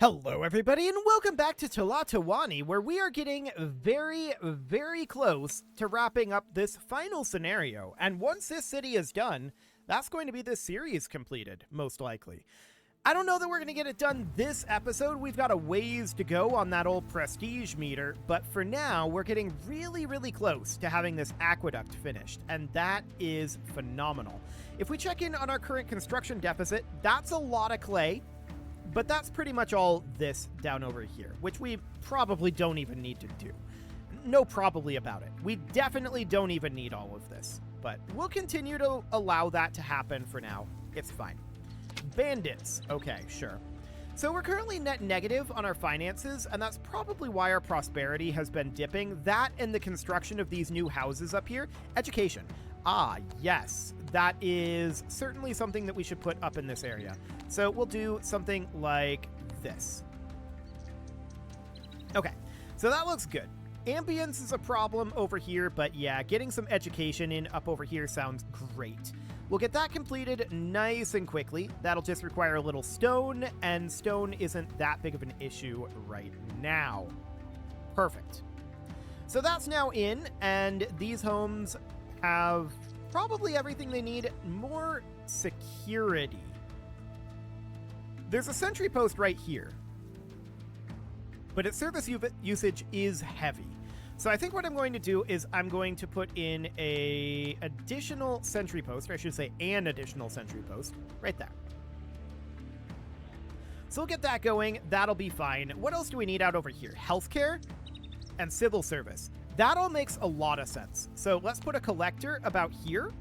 Hello everybody and welcome back to Tlatoani, where we are getting very close to wrapping up this final scenario. And once this city is done, that's going to be this series completed, most likely. I don't know that we're going to get it done this episode. We've got a ways to go on that old prestige meter, but for now, we're getting really close to having this aqueduct finished, and that is phenomenal. If we check in on our current construction deficit, that's a lot of clay. But that's pretty much all this down over here, which we probably don't even need to do. No probably about it. We definitely don't even need all of this, but we'll continue to allow that to happen for now. It's fine. Bandits. Okay, sure. So we're currently net negative on our finances, and that's probably why our prosperity has been dipping. That and the construction of these new houses up here. Education. Ah, yes. That is certainly something that we should put up in this area. So we'll do something like this. Okay, so that looks good. Ambience is a problem over here, but yeah, getting some education in up over here sounds great. We'll get that completed nice and quickly. That'll just require a little stone, and stone isn't that big of an issue right now. Perfect. So that's now in, and these homes have probably everything they need. More security. There's a sentry post right here, but its service usage is heavy. So I think what I'm going to do is I'm going to put in a additional sentry post, or I should say an additional sentry post, right there. So we'll get that going. That'll be fine. What else do we need out over here? Healthcare and civil service. That all makes a lot of sense. So let's put a collector about here.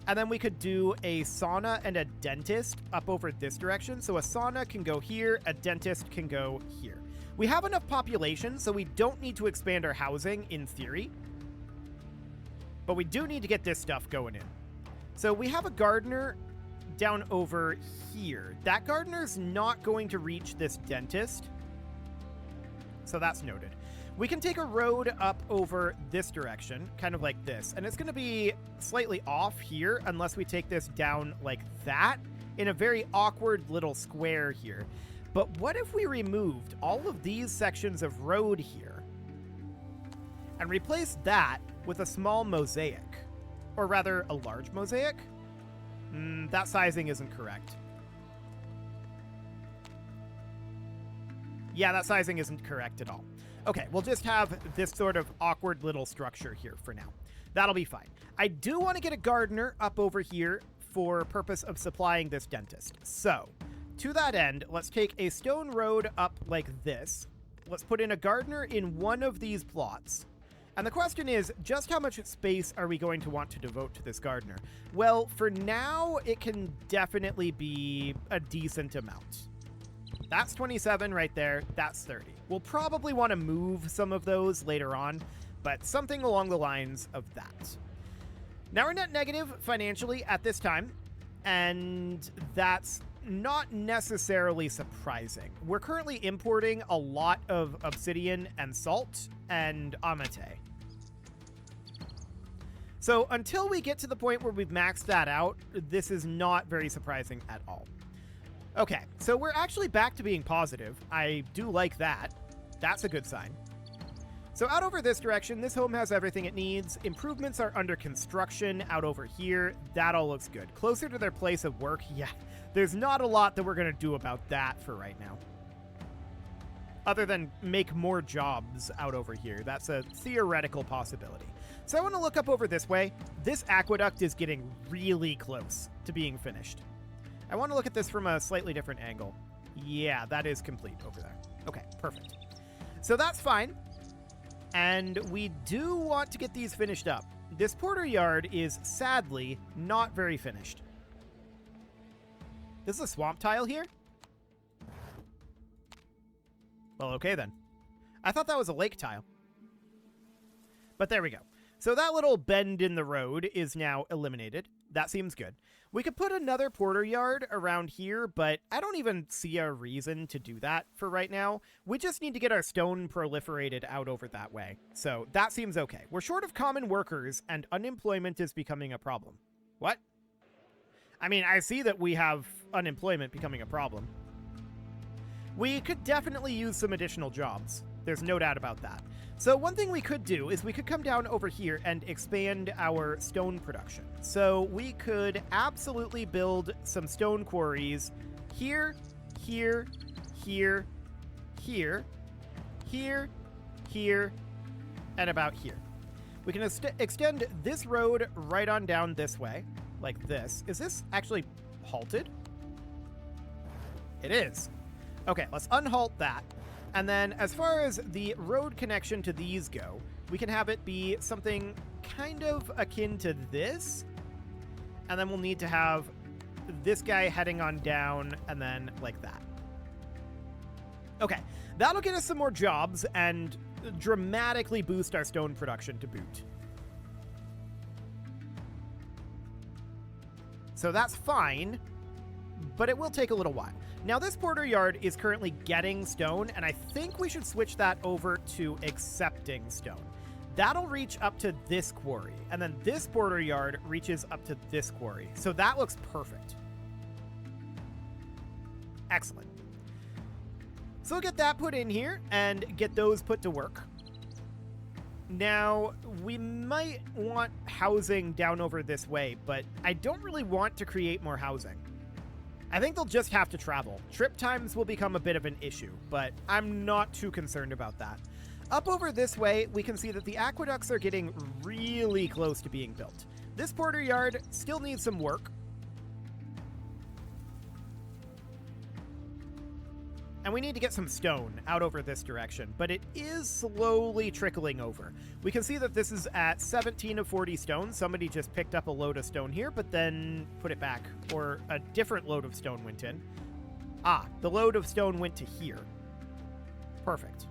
And then we could do a sauna and a dentist up over this direction. So a sauna can go here, a dentist can go here. We have enough population, so we don't need to expand our housing in theory. But we do need to get this stuff going in. So we have a gardener down over here. That gardener's not going to reach this dentist. So that's noted. We can take a road up over this direction, kind of like this, and it's going to be slightly off here unless we take this down like that in a very awkward little square here. But what if we removed all of these sections of road here and replaced that with a small mosaic, or rather a large mosaic? That sizing isn't correct. Yeah, that sizing isn't correct at all. Okay, we'll just have this sort of awkward little structure here for now. That'll be fine. I do want to get a gardener up over here for purpose of supplying this dentist. So, to that end, let's take a stone road up like this. Let's put in a gardener in one of these plots. And the question is, just how much space are we going to want to devote to this gardener? Well, for now, it can definitely be a decent amount. That's 27 right there. That's 30. We'll probably want to move some of those later on, but something along the lines of that. Now we're net negative financially at this time, and that's not necessarily surprising. We're currently importing a lot of obsidian and salt and amate. So until we get to the point where we've maxed that out, this is not very surprising at all. Okay, so we're actually back to being positive. I do like that. That's a good sign. So out over this direction, this home has everything it needs. Improvements are under construction out over here. That all looks good. Closer to their place of work, yeah, there's not a lot that we're going to do about that for right now. Other than make more jobs out over here. That's a theoretical possibility. So I want to look up over this way. This aqueduct is getting really close to being finished. I want to look at this from a slightly different angle. Yeah, that is complete over there. Okay, perfect. So that's fine. And we do want to get these finished up. This porter yard is sadly not very finished. This is a swamp tile here? Well, okay then. I thought that was a lake tile. But there we go. So that little bend in the road is now eliminated. That seems good. We could put another porter yard around here, but I don't even see a reason to do that for right now. We just need to get our stone proliferated out over that way. So that seems okay. We're short of common workers, and unemployment is becoming a problem. What? I mean, I see that we have unemployment becoming a problem. We could definitely use some additional jobs. There's no doubt about that. So one thing we could do is we could come down over here and expand our stone production. So we could absolutely build some stone quarries here, here, here, here, here, here, and about here. We can extend this road right on down this way, like this. Is this actually halted? It is. Okay, let's unhalt that. And then as far as the road connection to these go, we can have it be something kind of akin to this. And then we'll need to have this guy heading on down and then like that. Okay, that'll get us some more jobs and dramatically boost our stone production to boot. So that's fine, but it will take a little while. Now, this porter yard is currently getting stone, and I think we should switch that over to accepting stone. That'll reach up to this quarry, and then this porter yard reaches up to this quarry. So that looks perfect. Excellent. So we'll get that put in here and get those put to work. Now, we might want housing down over this way, but I don't really want to create more housing. I think they'll just have to travel. Trip times will become a bit of an issue, but I'm not too concerned about that. Up over this way, we can see that the aqueducts are getting really close to being built. This porter yard still needs some work. And we need to get some stone out over this direction, but it is slowly trickling over. We can see that this is at 17 of 40 stone. Somebody just picked up a load of stone here, but then put it back, or a different load of stone went in. Ah, the load of stone went to here. Perfect.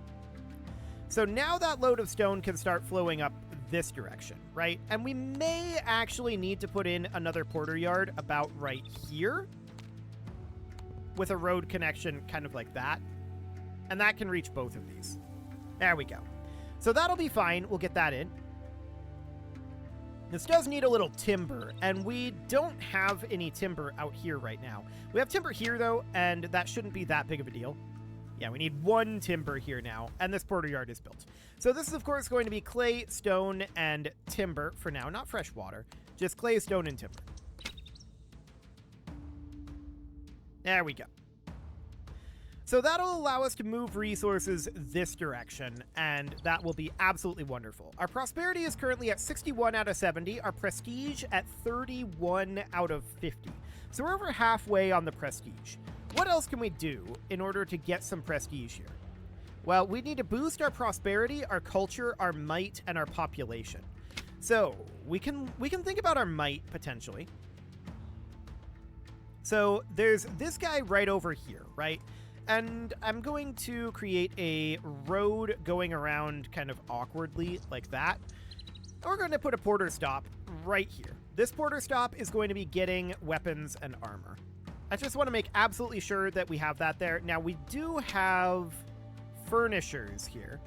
So now that load of stone can start flowing up this direction, right? And we may actually need to put in another porter yard about right here, with a road connection kind of like that. And that can reach both of these. There we go. So that'll be fine. We'll get that in. This does need a little timber, and we don't have any timber out here right now. We have timber here, though, and that shouldn't be that big of a deal. Yeah, we need one timber here now, and this porter yard is built. So this is, of course, going to be clay, stone, and timber for now. Not fresh water, just clay, stone, and timber. There we go. So that'll allow us to move resources this direction, and that will be absolutely wonderful. Our prosperity is currently at 61 out of 70, our prestige at 31 out of 50. So we're over halfway on the prestige. What else can we do in order to get some prestige here? Well, we need to boost our prosperity, our culture, our might, and our population. So we can think about our might potentially. So there's this guy right over here, right? And I'm going to create a road going around kind of awkwardly like that. And we're going to put a porter stop right here. This porter stop is going to be getting weapons and armor. I just want to make absolutely sure that we have that there. Now, we do have furnishers here.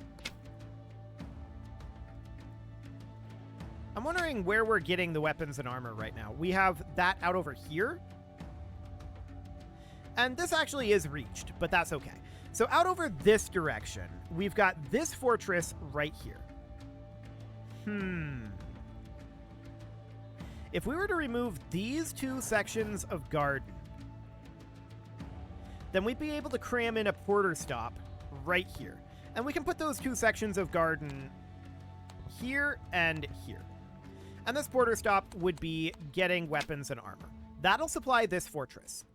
I'm wondering where we're getting the weapons and armor right now. We have that out over here. And this actually is reached, but that's okay. So out over this direction, we've got this fortress right here. If we were to remove these two sections of garden, then we'd be able to cram in a porter stop right here. And we can put those two sections of garden here and here. And this porter stop would be getting weapons and armor. That'll supply this fortress.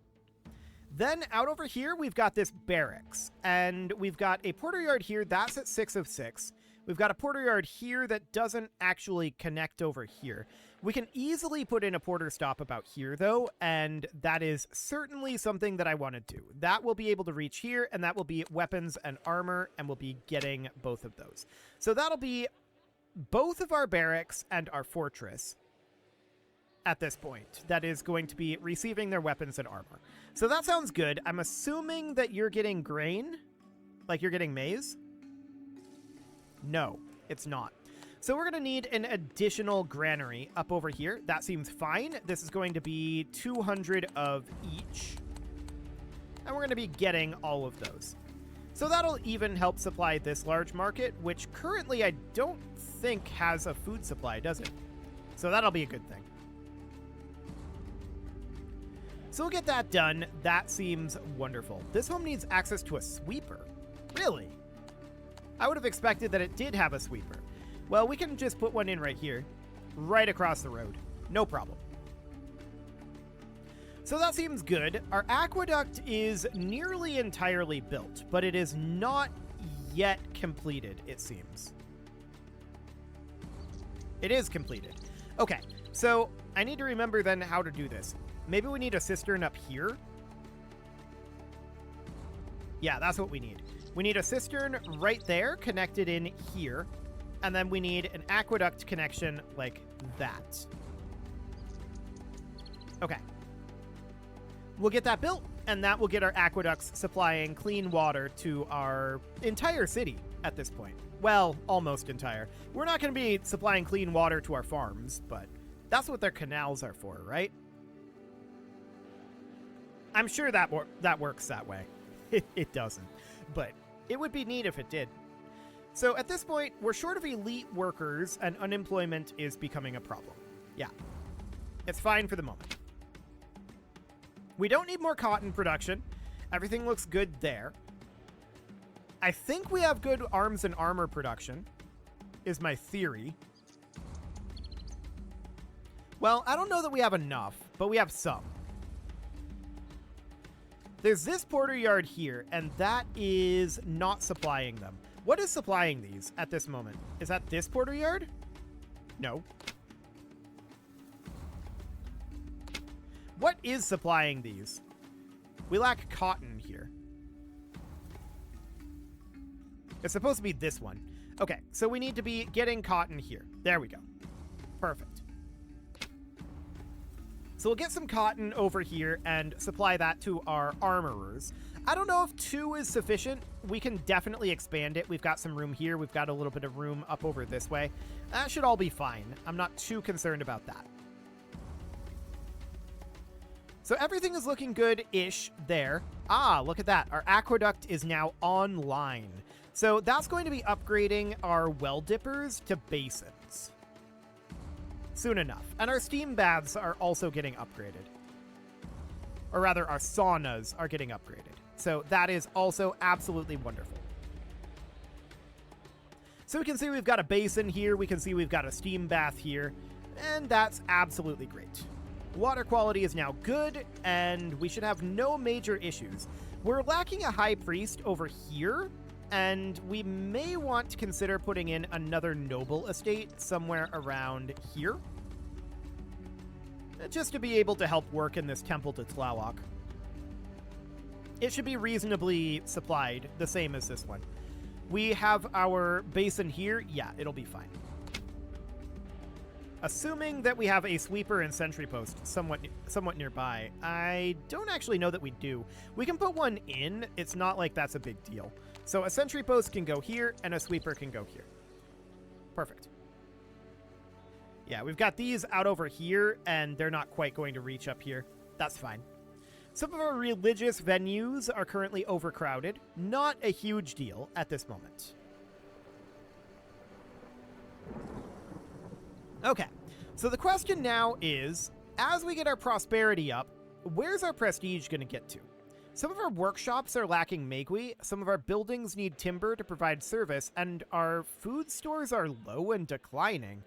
Then out over here, we've got this barracks, and we've got a porter yard here. That's at 6 of 6. We've got a porter yard here that doesn't actually connect over here. We can easily put in a porter stop about here, though, and that is certainly something that I want to do. That will be able to reach here, and that will be weapons and armor, and we'll be getting both of those. So that'll be both of our barracks and our fortress at this point. That is going to be receiving their weapons and armor. So that sounds good. I'm assuming that you're getting grain, like you're getting maize. No, it's not. So we're going to need an additional granary up over here. That seems fine. This is going to be 200 of each. And we're going to be getting all of those. So that'll even help supply this large market, which currently I don't think has a food supply, does it? So that'll be a good thing. So we'll get that done. That seems wonderful. This home needs access to a sweeper. Really? I would have expected that it did have a sweeper. Well, we can just put one in right here, right across the road. No problem. So that seems good. Our aqueduct is nearly entirely built, but it is not yet completed, it seems. It is completed. Okay, so I need to remember then how to do this. Maybe we need a cistern up here. Yeah, that's what we need. We need a cistern right there, connected in here. And then we need an aqueduct connection like that. Okay. We'll get that built, and that will get our aqueducts supplying clean water to our entire city at this point. Well, almost entire. We're not going to be supplying clean water to our farms, but that's what their canals are for, right? I'm sure that works that way. It doesn't, but it would be neat if it did. So at this point, we're short of elite workers, and unemployment is becoming a problem. Yeah, it's fine for the moment. We don't need more cotton production. Everything looks good there. I think we have good arms and armor production, is my theory. Well, I don't know that we have enough, but we have some. There's this porter yard here, and that is not supplying them. What is supplying these at this moment? Is that this porter yard? No. What is supplying these? We lack cotton here. It's supposed to be this one. Okay, so we need to be getting cotton here. There we go. Perfect. So we'll get some cotton over here and supply that to our armorers. I don't know if 2 is sufficient. We can definitely expand it. We've got some room here. We've got a little bit of room up over this way. That should all be fine. I'm not too concerned about that. So everything is looking good-ish there. Ah, look at that. Our aqueduct is now online. So that's going to be upgrading our well dippers to basins soon enough. And our steam baths are also getting upgraded. Or rather, our saunas are getting upgraded. So that is also absolutely wonderful. So we can see we've got a basin here. We can see we've got a steam bath here. And that's absolutely great. Water quality is now good, and we should have no major issues. We're lacking a high priest over here, and we may want to consider putting in another noble estate somewhere around here, just to be able to help work in this temple to Tlaloc. It should be reasonably supplied, the same as this one. We have our basin here. Yeah, it'll be fine. Assuming that we have a sweeper and sentry post somewhat nearby. I don't actually know that we do. We can put one in. It's not like that's a big deal. So a sentry post can go here, and a sweeper can go here. Perfect. Yeah, we've got these out over here, and they're not quite going to reach up here. That's fine. Some of our religious venues are currently overcrowded. Not a huge deal at this moment. Okay, so the question now is, as we get our prosperity up, where's our prestige going to get to? Some of our workshops are lacking Megui, some of our buildings need timber to provide service, and our food stores are low and declining.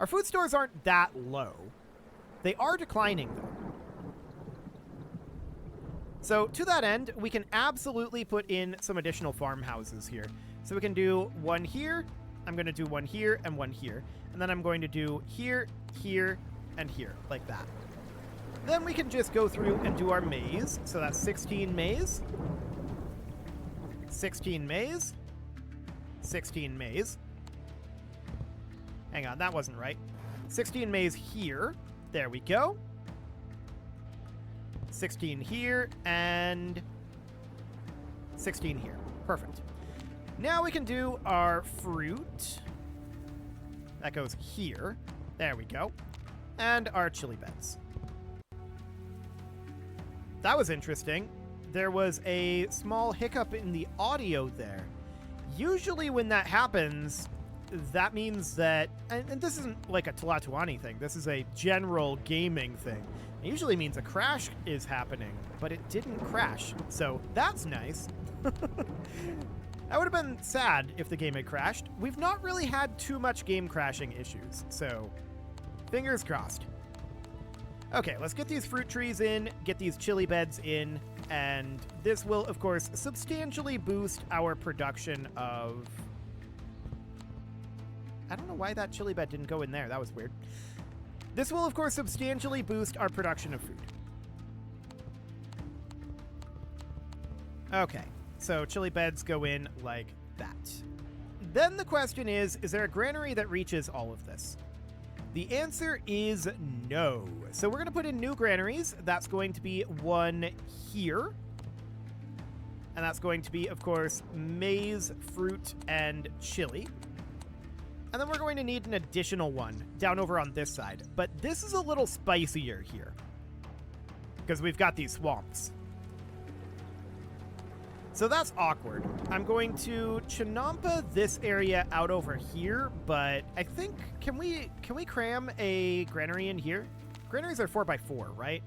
Our food stores aren't that low. They are declining, though. So to that end, we can absolutely put in some additional farmhouses here. So we can do one here. I'm going to do one here and one here. And then I'm going to do here, here, and here, like that. Then we can just go through and do our maize. So that's 16 maize. 16 maize. 16 maize. Hang on, that wasn't right. 16 maize here. There we go. 16 here, and 16 here. Perfect. Now we can do our fruit. That goes here. There we go. And our chili beds. That was interesting. there was a small hiccup in the audio there. Usually when that happens, that means that, and this isn't like a Tlatoani thing, this is a general gaming thing. It usually means a crash is happening, but it didn't crash, so that's nice. That would have been sad if the game had crashed. We've not really had too much game crashing issues, so fingers crossed. Okay, let's get these fruit trees in, get these chili beds in, and this will, of course, substantially boost our production of... I don't know why that chili bed didn't go in there. That was weird. This will, of course, substantially boost our production of food. Okay, so chili beds go in like that. Then the question is there a granary that reaches all of this? The answer is no. So we're going to put in new granaries. That's going to be one here. And that's going to be, of course, maize, fruit, and chili. And then we're going to need an additional one down over on this side. But this is a little spicier here, because we've got these swamps. So that's awkward. I'm going to Chinampa this area out over here, but I think, can we cram a granary in here? Granaries are 4x4, right?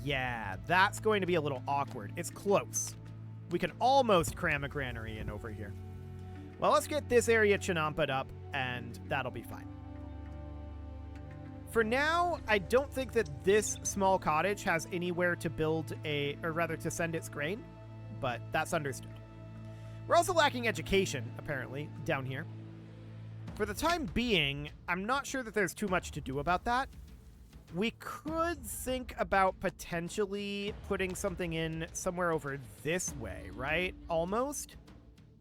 Yeah, that's going to be a little awkward. It's close. We can almost cram a granary in over here. Well, let's get this area Chinampa'd up, and that'll be fine. For now, I don't think that this small cottage has anywhere to build or rather to send its grain, but that's understood. We're also lacking education, apparently, down here. For the time being, I'm not sure that there's too much to do about that. We could think about potentially putting something in somewhere over this way, right? Almost?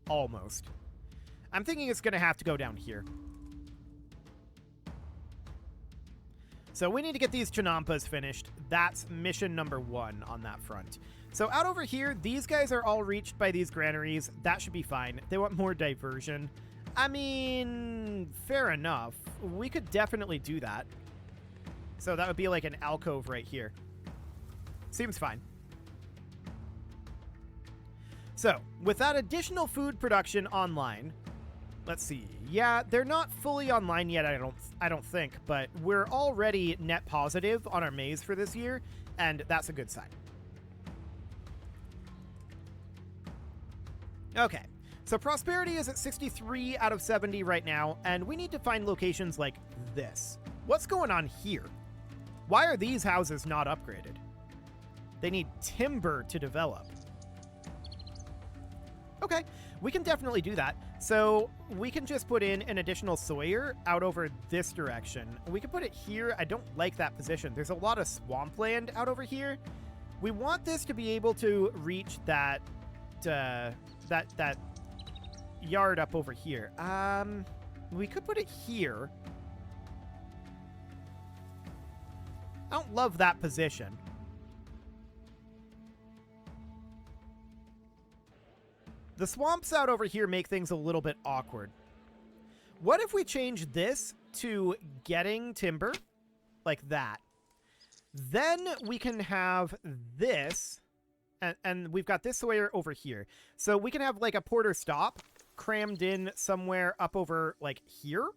Almost. I'm thinking it's going to have to go down here. So we need to get these Chinampas finished. That's mission number 1 on that front. So out over here, these guys are all reached by these granaries. That should be fine. They want more diversion. I mean, fair enough. We could definitely do that. So that would be like an alcove right here. Seems fine. So with that additional food production online, let's see. Yeah, they're not fully online yet, I don't think, but we're already net positive on our maize for this year, and that's a good sign. Okay, so prosperity is at 63 out of 70 right now, and we need to find locations like this. What's going on here? Why are these houses not upgraded? They need timber to develop. Okay, we can definitely do that. So we can just put in an additional sawyer out over this direction. We can put it here. I don't like that position. There's a lot of swampland out over here. We want this to be able to reach that that yard up over here. We could put it here. I don't love that position. The swamps out over here make things a little bit awkward. What if we change this to getting timber, like that? Then we can have this, and we've got this sawyer over here. So we can have like a porter stop crammed in somewhere up over like here.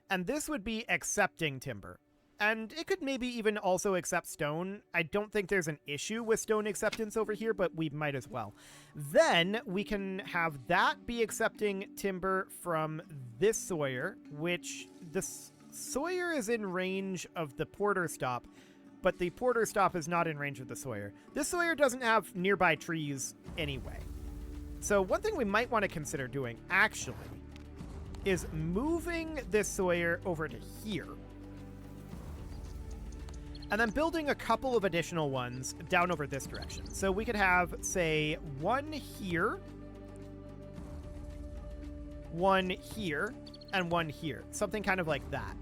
And this would be accepting timber. And it could maybe even also accept stone. I don't think there's an issue with stone acceptance over here, but we might as well. Then we can have that be accepting timber from this sawyer, which the sawyer is in range of the porter stop, but the porter stop is not in range of the sawyer. This sawyer doesn't have nearby trees anyway. So one thing we might want to consider doing, actually, is moving this sawyer over to here. And then building a couple of additional ones down over this direction. So we could have, say, one here, and one here. Something kind of like that.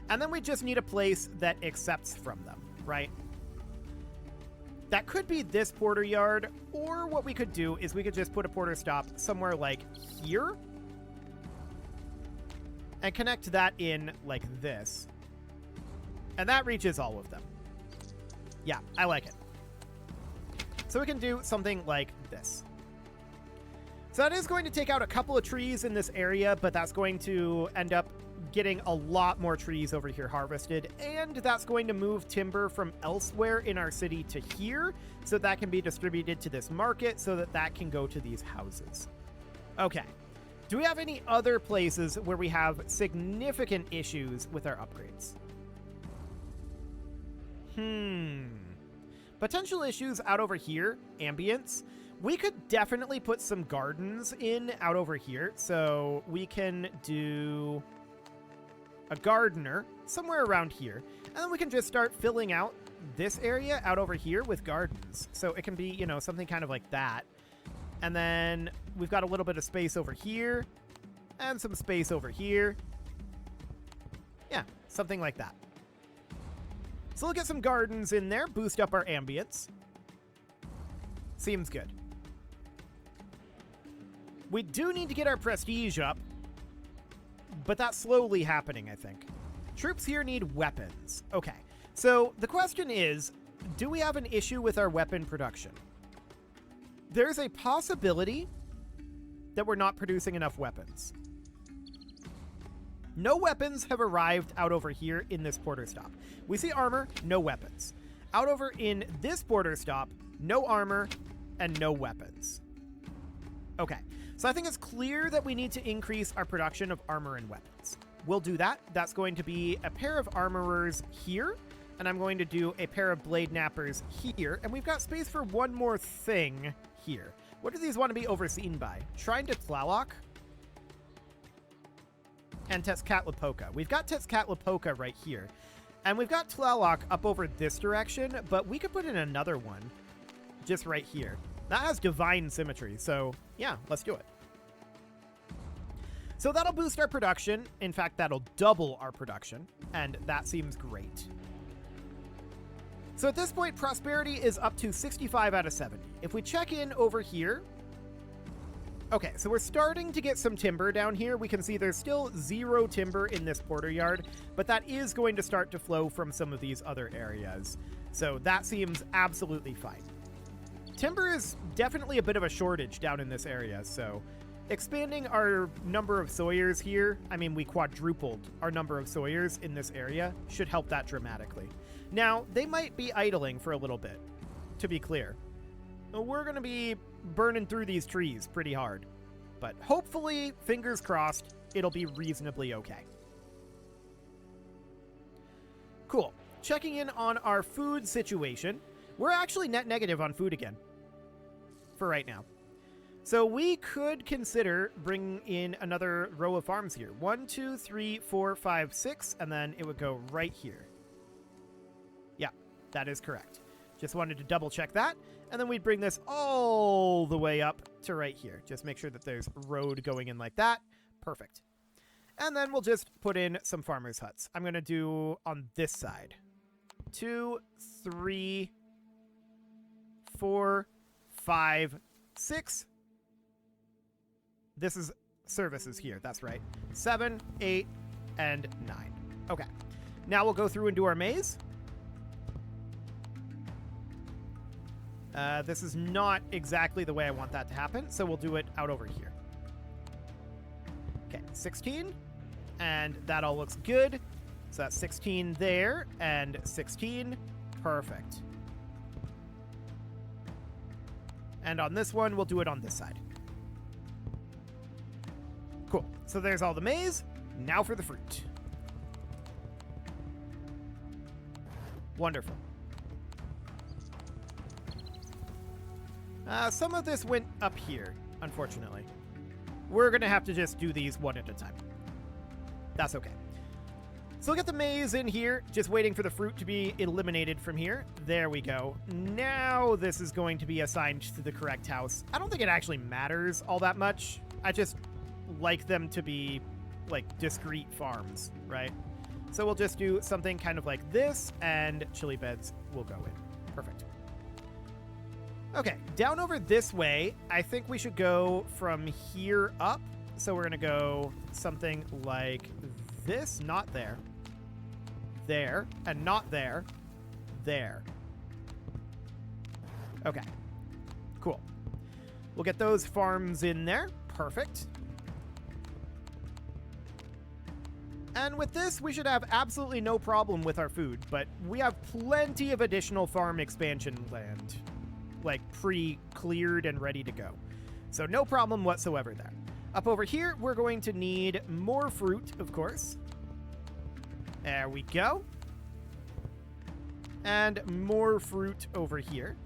And then we just need a place that accepts from them, right? That could be this porter yard, or what we could do is we could just put a porter stop somewhere like here and connect that in like this. And that reaches all of them. Yeah, I like it. So we can do something like this. So that is going to take out a couple of trees in this area, but that's going to end up getting a lot more trees over here harvested, and that's going to move timber from elsewhere in our city to here, so that can be distributed to this market so that that can go to these houses. Okay. Do we have any other places where we have significant issues with our upgrades? Potential issues out over here, ambience. We could definitely put some gardens in out over here. So we can do a gardener somewhere around here. And then we can just start filling out this area out over here with gardens. So it can be, you know, something kind of like that. And then we've got a little bit of space over here and some space over here. Yeah, something like that. So we'll get some gardens in there, boost up our ambience. Seems good. We do need to get our prestige up, but that's slowly happening, I think. Troops here need weapons. Okay, so the question is, do we have an issue with our weapon production? There's a possibility that we're not producing enough weapons. No weapons have arrived out over here in this border stop. We see armor, no weapons. Out over in this border stop, no armor and no weapons. Okay, so I think it's clear that we need to increase our production of armor and weapons. We'll do that. That's going to be a pair of armorers here, and I'm going to do a pair of blade nappers here, and we've got space for one more thing here. What do these want to be overseen by? Shrine to Tlaloc and Tezcatlipoca. We've got Tezcatlipoca right here, and we've got Tlaloc up over this direction, but we could put in another one just right here. That has divine symmetry, so yeah, let's do it. So that'll boost our production. In fact, that'll double our production, and that seems great. So at this point, prosperity is up to 65 out of 70. If we check in over here, okay, so we're starting to get some timber down here. We can see there's still 0 timber in this porter yard, but that is going to start to flow from some of these other areas. So that seems absolutely fine. Timber is definitely a bit of a shortage down in this area, so expanding our number of sawyers here, I mean, we quadrupled our number of sawyers in this area, should help that dramatically. Now, they might be idling for a little bit, to be clear. We're going to be burning through these trees pretty hard, but hopefully, fingers crossed, it'll be reasonably okay. Cool. Checking in on our food situation. We're actually net negative on food again for right now. So we could consider bringing in another row of farms here. 1, 2, 3, 4, 5, 6, and then it would go right here. Yeah, that is correct. Just wanted to double check that. And then we'd bring this all the way up to right here. Just make sure that there's road going in like that. Perfect. And then we'll just put in some farmers' huts. I'm going to do on this side. 2, 3, 4, 5, 6. This is services here. That's right. 7, 8, and 9. Okay. Now we'll go through and do our maze. This is not exactly the way I want that to happen, so we'll do it out over here. Okay, 16. And that all looks good. So that's 16 there, and 16. Perfect. And on this one, we'll do it on this side. Cool. So there's all the maize. Now for the fruit. Wonderful. Some of this went up here, unfortunately. We're going to have to just do these one at a time. That's okay. So we'll get the maize in here, just waiting for the fruit to be eliminated from here. There we go. Now this is going to be assigned to the correct house. I don't think it actually matters all that much. I just like them to be, like, discrete farms, right? So we'll just do something kind of like this, and chili beds will go in. Perfect. Okay, down over this way, I think we should go from here up. So we're going to go something like this, not there. There, and not there. There. Okay. Cool. We'll get those farms in there. Perfect. And with this, we should have absolutely no problem with our food, but we have plenty of additional farm expansion land, like pre-cleared and ready to go. So no problem whatsoever there. Up over here, we're going to need more fruit, of course. There we go. And more fruit over here.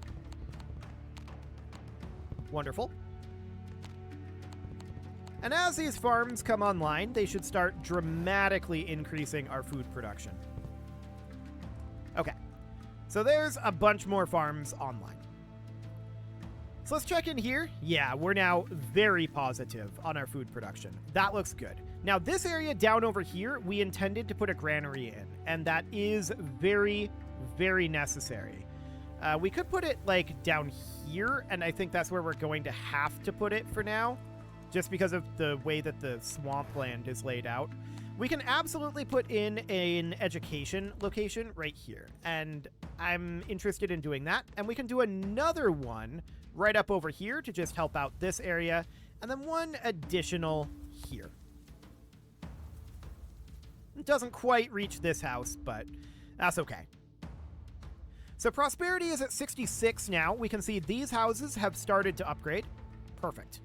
Wonderful. And as these farms come online, they should start dramatically increasing our food production. Okay, so there's a bunch more farms online. So let's check in here. Yeah, we're now very positive on our food production. That looks good. Now, this area down over here, we intended to put a granary in, and that is very, very necessary. We could put it, like, down here, and I think that's where we're going to have to put it for now, just because of the way that the swampland is laid out. We can absolutely put in an education location right here, and I'm interested in doing that. And we can do another one right up over here to just help out this area, and then one additional here. It doesn't quite reach this house, but that's okay. So prosperity is at 66 now. We can see these houses have started to upgrade. Perfect.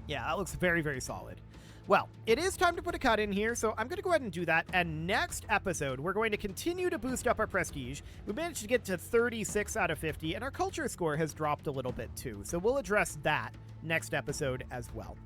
Yeah, that looks very, very solid. Well, it is time to put a cut in here, so I'm going to go ahead and do that. And next episode, we're going to continue to boost up our prestige. We managed to get to 36 out of 50, and our culture score has dropped a little bit too. So we'll address that next episode as well.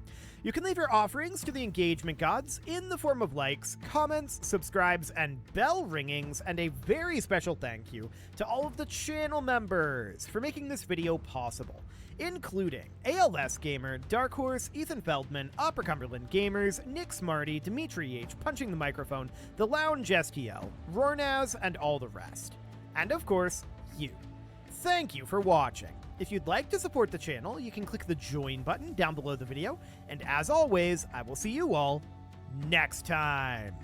You can leave your offerings to the engagement gods in the form of likes, comments, subscribes, and bell ringings, and a very special thank you to all of the channel members for making this video possible, including ALS Gamer, Dark Horse, Ethan Feldman, Opera Cumberland Gamers, Nick Smarty, Dimitri H, Punching the Microphone, The Lounge STL, Rornaz, and all the rest. And of course, you. Thank you for watching. If you'd like to support the channel, you can click the join button down below the video, and as always, I will see you all next time.